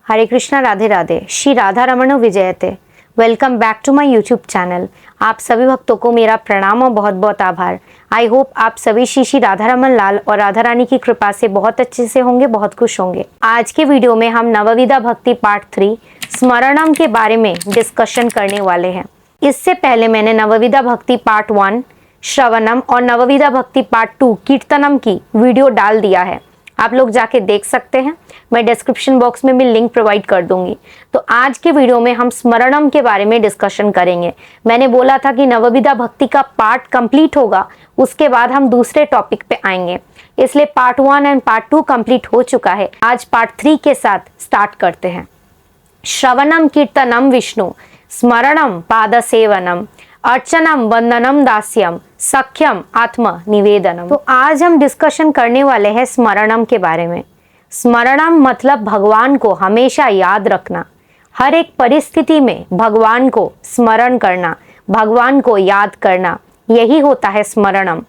हरे कृष्णा, राधे राधे। श्री राधा रमण विजयते। Welcome back to my YouTube channel. आप सभी भक्तों को मेरा प्रणाम और बहुत बहुत आभार। आई होप आप सभी श्री राधा रमन लाल और राधा रानी की कृपा से बहुत अच्छे से होंगे, बहुत खुश होंगे। आज के वीडियो में हम नवविधा भक्ति पार्ट 3 स्मरणम के बारे में डिस्कशन करने वाले हैं। इससे पहले मैंने नवविधा भक्ति पार्ट 1 श्रवणम और नवविधा भक्ति पार्ट 2 कीर्तनम की वीडियो डाल दिया है, आप लोग जाके देख सकते हैं। मैं डिस्क्रिप्शन बॉक्स में भी लिंक प्रोवाइड कर दूंगी। तो आज के वीडियो में हम स्मरणम के बारे में डिस्कशन करेंगे। मैंने बोला था कि नवविधा भक्ति का पार्ट कंप्लीट होगा, उसके बाद हम दूसरे टॉपिक पे आएंगे, इसलिए पार्ट 1 एंड पार्ट 2 कंप्लीट हो चुका है। आज पार्ट 3 के साथ स्टार्ट करते हैं। श्रवणम कीर्तनम विष्णु, स्मरणम पाद सेवनम, अर्चनम वंदनम दास्यम, सख्यम आत्म निवेदनम। तो आज हम डिस्कशन करने वाले हैं स्मरणम के बारे में। स्मरणम मतलब भगवान को हमेशा याद रखना, हर एक परिस्थिति में भगवान को स्मरण करना, भगवान को याद करना, यही होता है स्मरणम।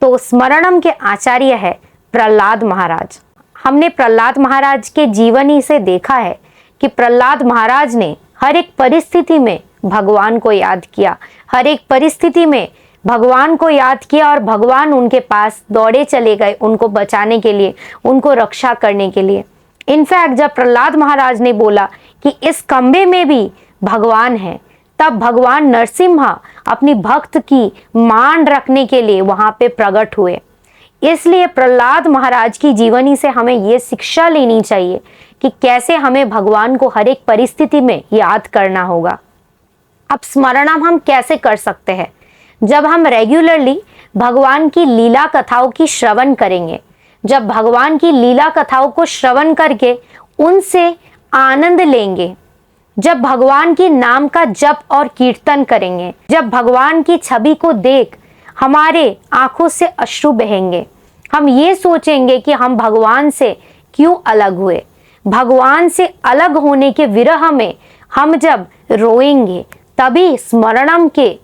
तो स्मरणम के आचार्य है प्रहलाद महाराज। हमने प्रहलाद महाराज के जीवनी से देखा है कि प्रहलाद महाराज ने हर एक परिस्थिति में भगवान को याद किया, हर एक परिस्थिति में भगवान को याद किया और भगवान उनके पास दौड़े चले गए उनको बचाने के लिए, उनको रक्षा करने के लिए। इनफैक्ट जब प्रहलाद महाराज ने बोला कि इस खंबे में भी भगवान है, तब भगवान नरसिम्हा अपनी भक्त की मान रखने के लिए वहां पे प्रकट हुए। इसलिए प्रहलाद महाराज की जीवनी से हमें ये शिक्षा लेनी चाहिए कि कैसे हमें भगवान को हर एक परिस्थिति में याद करना होगा। अब स्मरणम हम कैसे कर सकते हैं? जब हम रेगुलरली भगवान की लीला कथाओं की श्रवण करेंगे, जब भगवान की लीला कथाओं को श्रवण करके उनसे आनंद लेंगे, जब भगवान की नाम का जप और कीर्तन करेंगे, जब भगवान की छवि को देख हमारे आंखों से अश्रु बहेंगे, हम ये सोचेंगे कि हम भगवान से क्यों अलग हुए। भगवान से अलग होने के विरह में हम जब रोएंगे, तभी स्मरणम के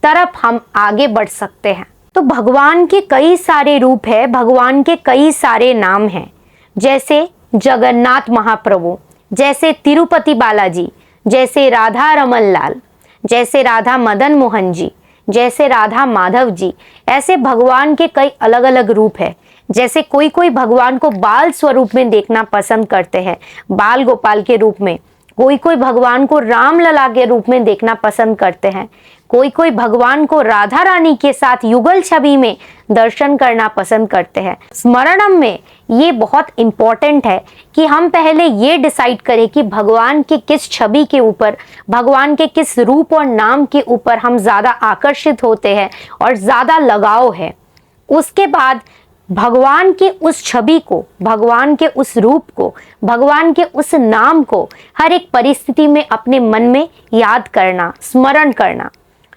तरफ हम आगे बढ़ सकते हैं। तो भगवान के कई सारे रूप है, भगवान के कई सारे नाम हैं, जैसे जगन्नाथ महाप्रभु, जैसे तिरुपति बालाजी, जैसे राधा रमन लाल, जैसे राधा मदन मोहन जी, जैसे राधा माधव जी। ऐसे भगवान के कई अलग अलग रूप है। जैसे कोई कोई भगवान को बाल स्वरूप में देखना पसंद करते हैं, बाल गोपाल के रूप में। कोई कोई भगवान को रामलला के रूप में देखना पसंद करते हैं। कोई कोई भगवान को राधा रानी के साथ युगल छवि में दर्शन करना पसंद करते हैं। स्मरणम में ये बहुत इंपॉर्टेंट है कि हम पहले ये डिसाइड करें कि भगवान के किस छवि के ऊपर, भगवान के किस रूप और नाम के ऊपर हम ज़्यादा आकर्षित होते हैं और ज़्यादा लगाव है। उसके बाद भगवान के उस छवि को, भगवान के उस रूप को, भगवान के उस नाम को हर एक परिस्थिति में अपने मन में याद करना, स्मरण करना।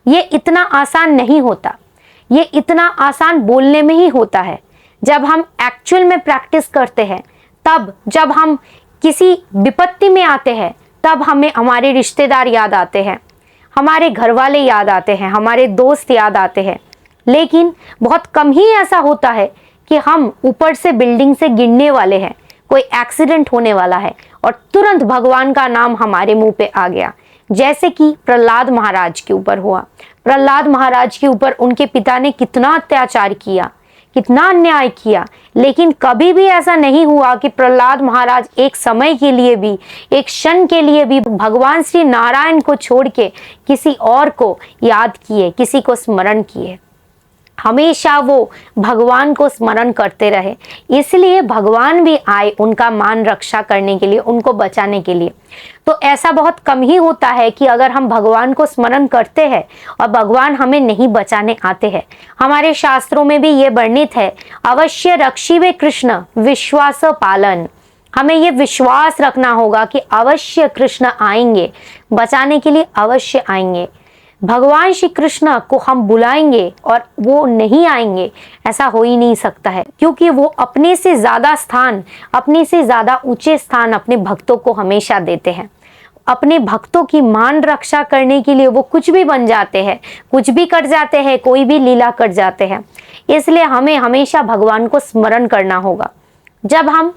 ये इतना आसान नहीं होता, ये इतना आसान बोलने में ही होता है। जब हम एक्चुअल में प्रैक्टिस करते हैं, तब जब हम किसी विपत्ति में आते हैं, तब हमें हमारे रिश्तेदार याद आते हैं, हमारे घर वाले याद आते हैं, हमारे दोस्त याद आते हैं। लेकिन बहुत कम ही ऐसा होता है कि हम ऊपर से बिल्डिंग से गिरने वाले हैं, कोई एक्सीडेंट होने वाला है और तुरंत भगवान का नाम हमारे मुंह पे आ गया, जैसे कि प्रहलाद महाराज के ऊपर हुआ। प्रहलाद महाराज के ऊपर उनके पिता ने कितना अत्याचार किया, कितना अन्याय किया, लेकिन कभी भी ऐसा नहीं हुआ कि प्रहलाद महाराज एक समय के लिए भी, एक क्षण के लिए भी भगवान श्री नारायण को छोड़ के किसी और को याद किए, किसी को स्मरण किए। हमेशा वो भगवान को स्मरण करते रहे। इसलिए भगवान भी आए उनका मान रक्षा करने के लिए, उनको बचाने के लिए। तो ऐसा बहुत कम ही होता है कि अगर हम भगवान को स्मरण करते हैं और भगवान हमें नहीं बचाने आते हैं। हमारे शास्त्रों में भी ये वर्णित है, अवश्य रक्षिवे कृष्ण विश्वास पालन। हमें ये विश्वास रखना होगा कि अवश्य कृष्ण आएंगे, बचाने के लिए अवश्य आएंगे। भगवान श्री कृष्ण को हम बुलाएंगे और वो नहीं आएंगे, ऐसा हो ही नहीं सकता है, क्योंकि वो अपने से ज़्यादा स्थान, अपने से ज़्यादा ऊंचे स्थान अपने भक्तों को हमेशा देते हैं। अपने भक्तों की मान रक्षा करने के लिए वो कुछ भी बन जाते हैं, कुछ भी कर जाते हैं, कोई भी लीला कर जाते हैं। इसलिए हमें हमेशा भगवान को स्मरण करना होगा। जब हम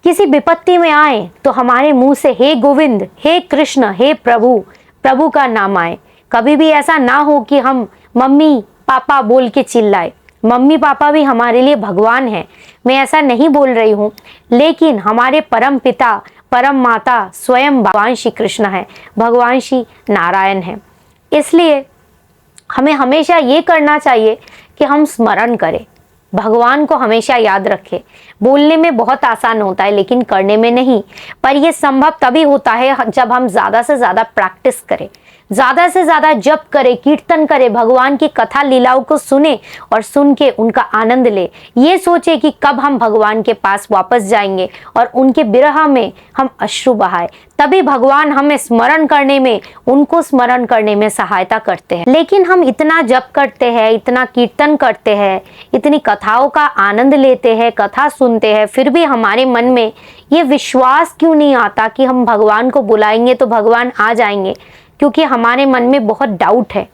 किसी विपत्ति में आए तो हमारे मुंह से हे गोविंद, हे कृष्ण, हे प्रभु, प्रभु का नाम आए। कभी भी ऐसा ना हो कि हम मम्मी पापा बोल के चिल्लाए। मम्मी पापा भी हमारे लिए भगवान है, मैं ऐसा नहीं बोल रही हूँ, लेकिन हमारे परम पिता परम माता स्वयं भगवान श्री कृष्ण है, भगवान श्री नारायण है। इसलिए हमें हमेशा ये करना चाहिए कि हम स्मरण करें, भगवान को हमेशा याद रखें। बोलने में बहुत आसान होता है लेकिन करने में नहीं। पर यह संभव तभी होता है जब हम ज़्यादा से ज़्यादा प्रैक्टिस करें, ज़्यादा से ज़्यादा जप करें, कीर्तन करें, भगवान की कथा लीलाओं को सुने और सुन के उनका आनंद ले। ये सोचे कि कब हम भगवान के पास वापस जाएंगे और उनके विरह में हम अश्रु बहाए। तभी भगवान हमें स्मरण करने में, उनको स्मरण करने में सहायता करते हैं। लेकिन हम इतना जप करते हैं, इतना कीर्तन करते हैं, इतनी कथाओं का आनंद लेते हैं, कथा सुनते हैं, फिर भी हमारे मन में ये विश्वास क्यों नहीं आता कि हम भगवान को बुलाएंगे तो भगवान आ जाएंगे? क्योंकि हमारे मन में बहुत डाउट है।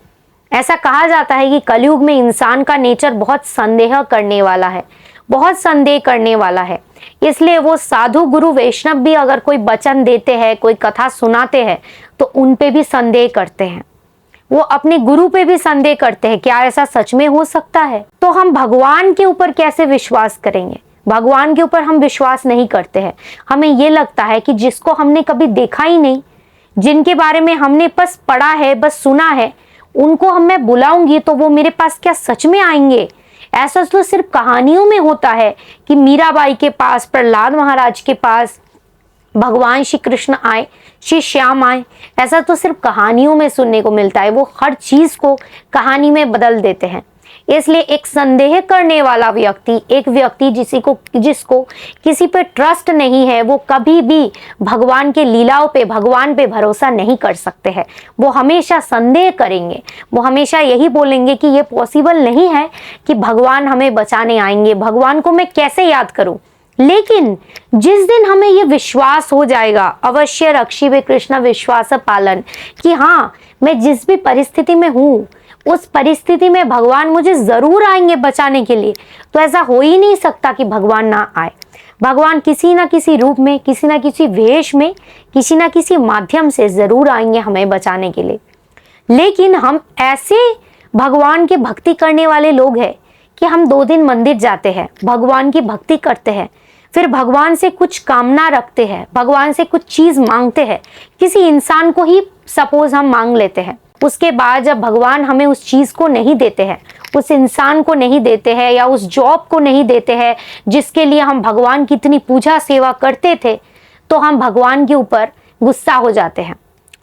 ऐसा कहा जाता है कि कलयुग में इंसान का नेचर बहुत संदेह करने वाला है, बहुत संदेह करने वाला है। इसलिए वो साधु गुरु वैष्णव भी अगर कोई वचन देते हैं, कोई कथा सुनाते हैं, तो उन पे भी संदेह करते हैं। वो अपने गुरु पे भी संदेह करते हैं, क्या ऐसा सच में हो सकता है? तो हम भगवान के ऊपर कैसे विश्वास करेंगे? भगवान के ऊपर हम विश्वास नहीं करते हैं। हमें ये लगता है कि जिसको हमने कभी देखा ही नहीं, जिनके बारे में हमने बस पढ़ा है, बस सुना है, उनको मैं बुलाऊंगी तो वो मेरे पास क्या सच में आएंगे? ऐसा तो सिर्फ कहानियों में होता है कि मीराबाई के पास, प्रहलाद महाराज के पास भगवान श्री कृष्ण आए, श्री श्याम आए। ऐसा तो सिर्फ कहानियों में सुनने को मिलता है। वो हर चीज को कहानी में बदल देते हैं। इसलिए एक संदेह करने वाला व्यक्ति, एक व्यक्ति जिसको किसी पे ट्रस्ट नहीं है, वो कभी भी भगवान के लीलाओं पे, भगवान पे भरोसा नहीं कर सकते हैं। वो हमेशा संदेह करेंगे, वो हमेशा यही बोलेंगे कि ये पॉसिबल नहीं है कि भगवान हमें बचाने आएंगे, भगवान को मैं कैसे याद करूं। लेकिन जिस दिन हमें ये विश्वास हो जाएगा, अवश्य रक्षिबे कृष्ण विश्वास पालन, कि हाँ, मैं जिस भी परिस्थिति में हूँ उस परिस्थिति में भगवान मुझे जरूर आएंगे बचाने के लिए, तो ऐसा हो ही नहीं सकता कि भगवान ना आए। भगवान किसी ना किसी रूप में, किसी ना किसी वेश में, किसी ना किसी माध्यम से जरूर आएंगे हमें बचाने के लिए। लेकिन हम ऐसे भगवान की भक्ति करने वाले लोग हैं कि हम 2 दिन मंदिर जाते हैं, भगवान की भक्ति करते हैं, फिर भगवान से कुछ कामना रखते हैं, भगवान से कुछ चीज मांगते हैं, किसी इंसान को ही सपोज हम मांग लेते हैं। उसके बाद जब भगवान हमें उस चीज को नहीं देते हैं, उस इंसान को नहीं देते हैं, या उस जॉब को नहीं देते हैं जिसके लिए हम भगवान की इतनी पूजा सेवा करते थे, तो हम भगवान के ऊपर गुस्सा हो जाते हैं।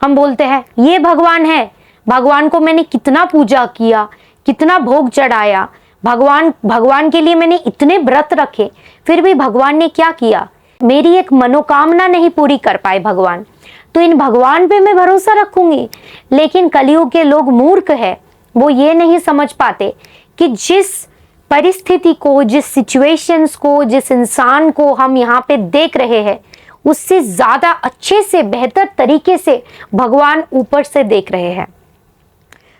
हम बोलते हैं ये भगवान है, भगवान को मैंने कितना पूजा किया, कितना भोग चढ़ाया, भगवान के लिए मैंने इतने व्रत रखे, फिर भी भगवान ने क्या किया? मेरी एक मनोकामना नहीं पूरी कर पाए भगवान, तो इन भगवान पे मैं भरोसा रखूंगी। लेकिन कलयुग के लोग मूर्ख है, वो ये नहीं समझ पाते कि जिस परिस्थिति को, जिस सिचुएशंस को, जिस इंसान को हम यहाँ पे देख रहे हैं, उससे ज्यादा अच्छे से, बेहतर तरीके से भगवान ऊपर से देख रहे हैं।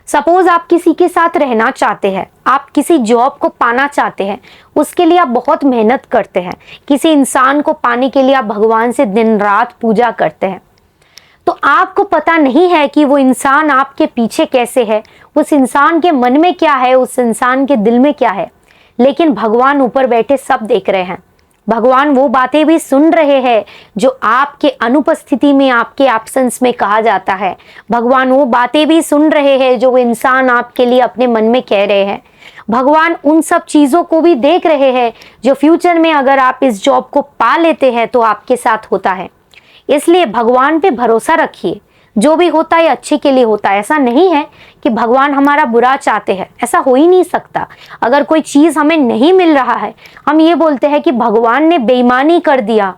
सपोज आप किसी के साथ रहना चाहते हैं, आप किसी जॉब को पाना चाहते हैं, उसके लिए आप बहुत मेहनत करते हैं, किसी इंसान को पाने के लिए आप भगवान से दिन रात पूजा करते हैं, तो आपको पता नहीं है कि वो इंसान आपके पीछे कैसे है, उस इंसान के मन में क्या है, उस इंसान के दिल में क्या है। लेकिन भगवान ऊपर बैठे सब देख रहे हैं। भगवान वो बातें भी सुन रहे हैं जो आपके अनुपस्थिति में, आपके एब्सेंस में कहा जाता है। भगवान वो बातें भी सुन रहे हैं जो इंसान आपके लिए अपने मन में कह रहे हैं। भगवान उन सब चीज़ों को भी देख रहे हैं जो फ्यूचर में अगर आप इस जॉब को पा लेते हैं तो आपके साथ होता है। इसलिए भगवान पे भरोसा रखिए, जो भी होता है अच्छे के लिए होता है। ऐसा नहीं है कि भगवान हमारा बुरा चाहते हैं, ऐसा हो ही नहीं सकता। अगर कोई चीज़ हमें नहीं मिल रहा है, हम ये बोलते हैं कि भगवान ने बेईमानी कर दिया,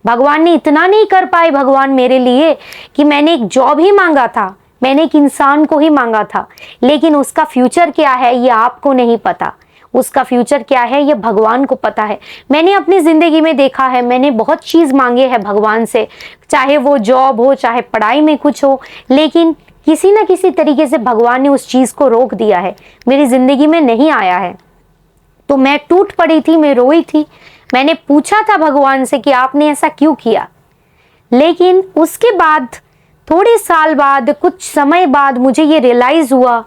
भगवान ने इतना नहीं कर पाए भगवान मेरे लिए कि मैंने एक जॉब ही मांगा था, मैंने एक इंसान को ही मांगा था, लेकिन उसका फ्यूचर क्या है ये आपको नहीं पता। उसका फ्यूचर क्या है ये भगवान को पता है। मैंने अपनी जिंदगी में देखा है, मैंने बहुत चीज़ मांगे हैं भगवान से, चाहे वो जॉब हो, चाहे पढ़ाई में कुछ हो, लेकिन किसी ना किसी तरीके से भगवान ने उस चीज़ को रोक दिया है, मेरी जिंदगी में नहीं आया है। तो मैं टूट पड़ी थी, मैं रोई थी, मैंने पूछा था भगवान से कि आपने ऐसा क्यों किया, लेकिन उसके बाद थोड़े साल बाद, कुछ समय बाद मुझे ये रियलाइज हुआ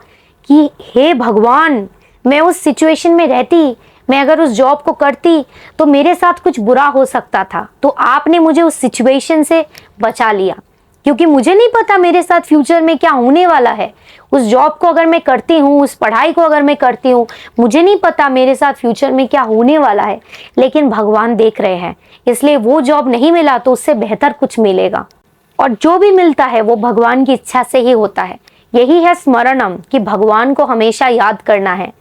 कि हे भगवान, मैं उस सिचुएशन में रहती, मैं अगर उस जॉब को करती तो मेरे साथ कुछ बुरा हो सकता था, तो आपने मुझे उस सिचुएशन से बचा लिया, क्योंकि मुझे नहीं पता मेरे साथ फ्यूचर में क्या होने वाला है। उस जॉब को अगर मैं करती हूँ, उस पढ़ाई को अगर मैं करती हूँ, मुझे नहीं पता मेरे साथ फ्यूचर में क्या होने वाला है, लेकिन भगवान देख रहे हैं, इसलिए वो जॉब नहीं मिला तो उससे बेहतर कुछ मिलेगा। और जो भी मिलता है वो भगवान की इच्छा से ही होता है। यही है स्मरणम, कि भगवान को हमेशा याद करना है।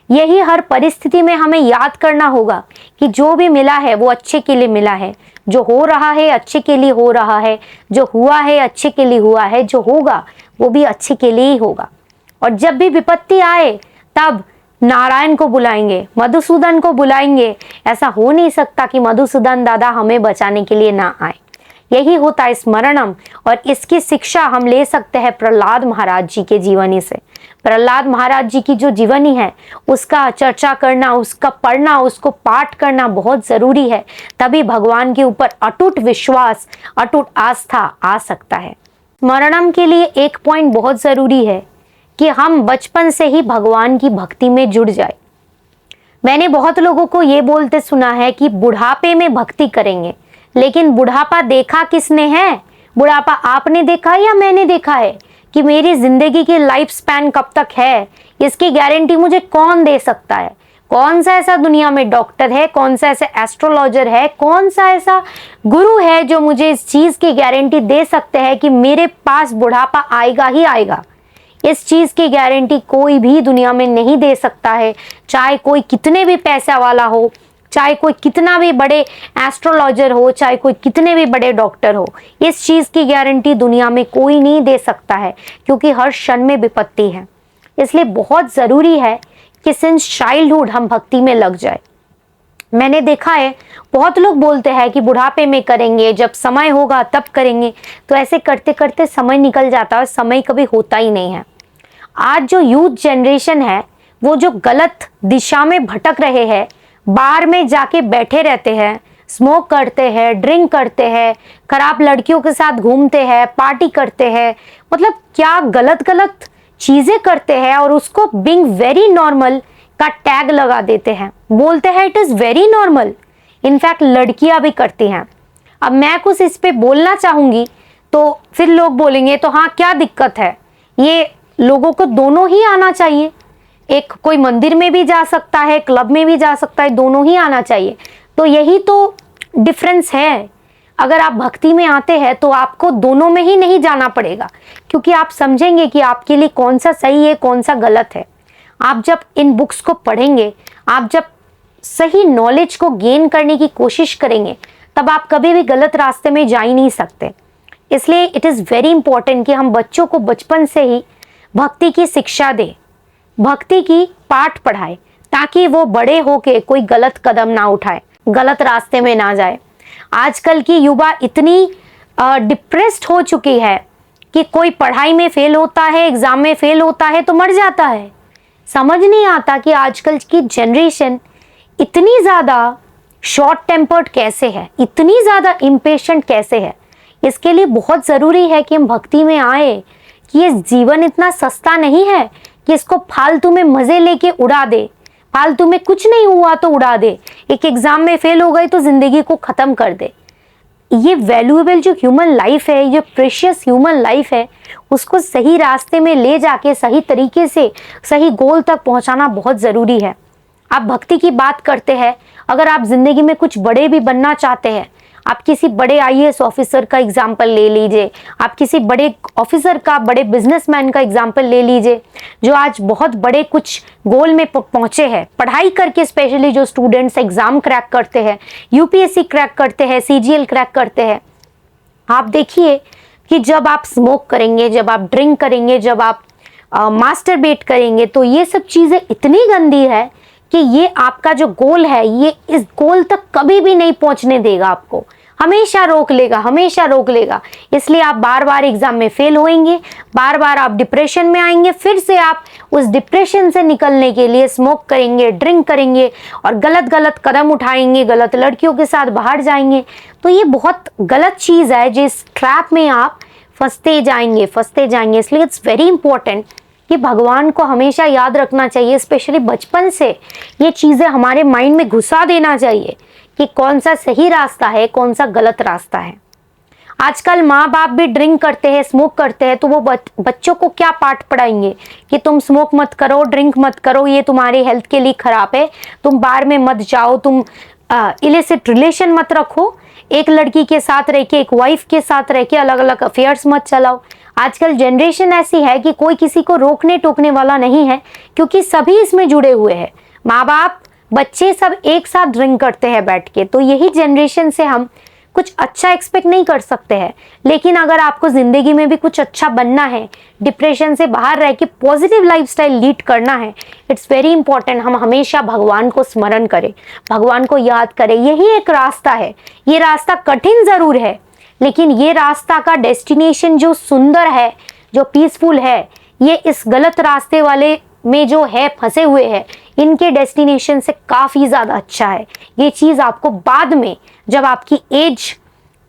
यही हर परिस्थिति में हमें याद करना होगा कि जो भी मिला है वो अच्छे के लिए मिला है, जो हो रहा है अच्छे के लिए हो रहा है, जो हुआ है अच्छे के लिए हुआ है, जो होगा वो भी अच्छे के लिए ही होगा। और जब भी विपत्ति आए तब नारायण को बुलाएंगे, मधुसूदन को बुलाएंगे। ऐसा हो नहीं सकता कि मधुसूदन दादा हमें बचाने के लिए ना आए। यही होता है स्मरणम, और इसकी शिक्षा हम ले सकते हैं प्रहलाद महाराज जी के जीवनी से। प्रहलाद महाराज जी की जो जीवनी है उसका चर्चा करना, उसका पढ़ना, उसको पाठ करना बहुत जरूरी है, तभी भगवान के ऊपर अटूट विश्वास, अटूट आस्था आ सकता है। स्मरणम के लिए एक पॉइंट बहुत जरूरी है कि हम बचपन से ही भगवान की भक्ति में जुड़ जाए। मैंने बहुत लोगों को ये बोलते सुना है कि बुढ़ापे में भक्ति करेंगे, लेकिन बुढ़ापा देखा किसने है? बुढ़ापा आपने देखा या मैंने देखा है? कि मेरी जिंदगी की लाइफ स्पैन कब तक है, इसकी गारंटी मुझे कौन दे सकता है? कौन सा ऐसा दुनिया में डॉक्टर है, कौन सा ऐसा एस्ट्रोलॉजर है, कौन सा ऐसा गुरु है जो मुझे इस चीज की गारंटी दे सकते हैं कि मेरे पास बुढ़ापा आएगा ही आएगा? इस चीज की गारंटी कोई भी दुनिया में नहीं दे सकता है, चाहे कोई कितने भी पैसा वाला हो, चाहे कोई कितना भी बड़े एस्ट्रोलॉजर हो, चाहे कोई कितने भी बड़े डॉक्टर हो। इस चीज की गारंटी दुनिया में कोई नहीं दे सकता है, क्योंकि हर क्षण में विपत्ति है। इसलिए बहुत जरूरी है कि सिंस चाइल्डहुड हम भक्ति में लग जाए। मैंने देखा है बहुत लोग बोलते हैं कि बुढ़ापे में करेंगे, जब समय होगा तब करेंगे, तो ऐसे करते करते समय निकल जाता है और समय कभी होता ही नहीं है। आज जो यूथ जनरेशन है वो जो गलत दिशा में भटक रहे हैं, बार में जाके बैठे रहते हैं, स्मोक करते हैं, ड्रिंक करते हैं, खराब लड़कियों के साथ घूमते हैं, पार्टी करते हैं, मतलब क्या गलत गलत चीजें करते हैं, और उसको बीइंग वेरी नॉर्मल का टैग लगा देते हैं, बोलते हैं it is very normal. In fact लड़कियां भी करती हैं। अब मैं कुछ इस पे बोलना चाहूंगी तो फिर लोग बोलेंगे तो हाँ क्या दिक्कत है, ये लोगों को दोनों ही आना चाहिए। एक कोई मंदिर में भी जा सकता है, क्लब में भी जा सकता है, दोनों ही आना चाहिए। तो यही तो डिफरेंस है। अगर आप भक्ति में आते हैं तो आपको दोनों में ही नहीं जाना पड़ेगा, क्योंकि आप समझेंगे कि आपके लिए कौन सा सही है, कौन सा गलत है। आप जब इन बुक्स को पढ़ेंगे, आप जब सही नॉलेज को गेन करने की कोशिश करेंगे, तब आप कभी भी गलत रास्ते में जा ही नहीं सकते। इसलिए इट इज़ वेरी इंपॉर्टेंट कि हम बच्चों को बचपन से ही भक्ति की शिक्षा दें, भक्ति की पाठ पढ़ाए, ताकि वो बड़े होके कोई गलत कदम ना उठाए, गलत रास्ते में ना जाए। आजकल की युवा इतनी डिप्रेस्ड हो चुकी है कि कोई पढ़ाई में फेल होता है, एग्जाम में फेल होता है तो मर जाता है। समझ नहीं आता कि आजकल की जनरेशन इतनी ज़्यादा शॉर्ट टेम्पर्ड कैसे है, इतनी ज़्यादा इम्पेशेंट कैसे है। इसके लिए बहुत ज़रूरी है कि हम भक्ति में आए, कि ये जीवन इतना सस्ता नहीं है कि इसको फालतू में मज़े लेके उड़ा दे, फालतू में कुछ नहीं हुआ तो उड़ा दे, एक एग्ज़ाम में फेल हो गए तो ज़िंदगी को ख़त्म कर दे। ये वैल्यूएबल जो ह्यूमन लाइफ है, ये प्रेशियस ह्यूमन लाइफ है, उसको सही रास्ते में ले जाके सही तरीके से सही गोल तक पहुंचाना बहुत ज़रूरी है। आप भक्ति की बात करते हैं, अगर आप ज़िंदगी में कुछ बड़े भी बनना चाहते हैं, आप किसी बड़े आईएएस ऑफिसर का एग्जाम्पल ले लीजिए, आप किसी बड़े ऑफिसर का, बड़े बिजनेसमैन का एग्जाम्पल ले लीजिए, जो आज बहुत बड़े कुछ गोल में पहुंचे हैं, पढ़ाई करके। स्पेशली जो स्टूडेंट्स एग्जाम क्रैक करते हैं, यूपीएससी क्रैक करते हैं, सीजीएल क्रैक करते हैं, आप देखिए कि जब आप स्मोक करेंगे, जब आप ड्रिंक करेंगे, जब आप मास्टरबेट करेंगे, तो ये सब चीज़ें इतनी गंदी है कि ये आपका जो गोल है, ये इस गोल तक कभी भी नहीं पहुंचने देगा आपको। हमेशा रोक लेगा, हमेशा रोक लेगा। इसलिए आप बार बार एग्जाम में फेल होएंगे, बार बार आप डिप्रेशन में आएंगे, फिर से आप उस डिप्रेशन से निकलने के लिए स्मोक करेंगे, ड्रिंक करेंगे और गलत गलत कदम उठाएंगे, गलत लड़कियों के साथ बाहर जाएंगे। तो ये बहुत गलत चीज़ है, जिस ट्रैप में आप फंसते जाएंगे, फंसते जाएंगे। इसलिए इट्स वेरी इंपॉर्टेंट कि भगवान को हमेशा याद रखना चाहिए, स्पेशली बचपन से ये चीज़ें हमारे माइंड में घुसा देना चाहिए कि कौन सा सही रास्ता है, कौन सा गलत रास्ता है। आजकल माँ बाप भी ड्रिंक करते हैं, स्मोक करते हैं, तो वो बच्चों को क्या पाठ पढ़ाएंगे कि तुम स्मोक मत करो, ड्रिंक मत करो, ये तुम्हारी हेल्थ के लिए खराब है, तुम बार में मत जाओ, तुम इलिसिट रिलेशन मत रखो, एक लड़की के साथ रह के, एक वाइफ के साथ रह के अलग अलग अफेयर्स मत चलाओ। आजकल जनरेशन ऐसी है कि कोई किसी को रोकने टोकने वाला नहीं है, क्योंकि सभी इसमें जुड़े हुए हैं। माँ बाप, बच्चे सब एक साथ ड्रिंक करते हैं बैठ के। तो यही जनरेशन से हम कुछ अच्छा एक्सपेक्ट नहीं कर सकते हैं। लेकिन अगर आपको जिंदगी में भी कुछ अच्छा बनना है, डिप्रेशन से बाहर रह के पॉजिटिव लाइफस्टाइल लीड करना है, इट्स वेरी इंपॉर्टेंट हम हमेशा भगवान को स्मरण करें, भगवान को याद करें। यही एक रास्ता है। ये रास्ता कठिन जरूर है, लेकिन ये रास्ता का डेस्टिनेशन जो सुंदर है, जो पीसफुल है, ये इस गलत रास्ते वाले में जो है फंसे हुए हैं, इनके डेस्टिनेशन से काफ़ी ज़्यादा अच्छा है। ये चीज़ आपको बाद में, जब आपकी एज,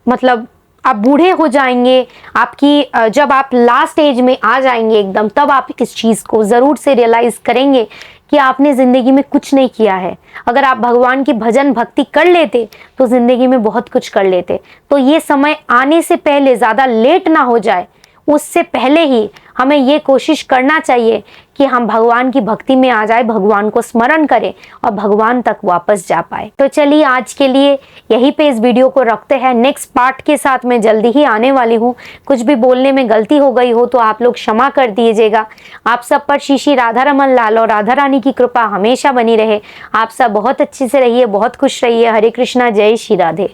मतलब आप बूढ़े हो जाएंगे, आपकी जब आप लास्ट एज में आ जाएंगे एकदम, तब आप इस चीज़ को ज़रूर से रियलाइज़ करेंगे कि आपने ज़िंदगी में कुछ नहीं किया है। अगर आप भगवान की भजन भक्ति कर लेते तो ज़िंदगी में बहुत कुछ कर लेते। तो ये समय आने से पहले, ज़्यादा लेट ना हो जाए, उससे पहले ही हमें ये कोशिश करना चाहिए कि हम भगवान की भक्ति में आ जाए, भगवान को स्मरण करें और भगवान तक वापस जा पाए। तो चलिए आज के लिए यहीं पे इस वीडियो को रखते हैं। नेक्स्ट पार्ट के साथ मैं जल्दी ही आने वाली हूँ। कुछ भी बोलने में गलती हो गई हो तो आप लोग क्षमा कर दीजिएगा। आप सब पर श्री श्री राधा रमन लाल और राधा रानी की कृपा हमेशा बनी रहे। आप सब बहुत अच्छे से रहिए, बहुत खुश रहिए। हरे कृष्णा, जय श्री राधे।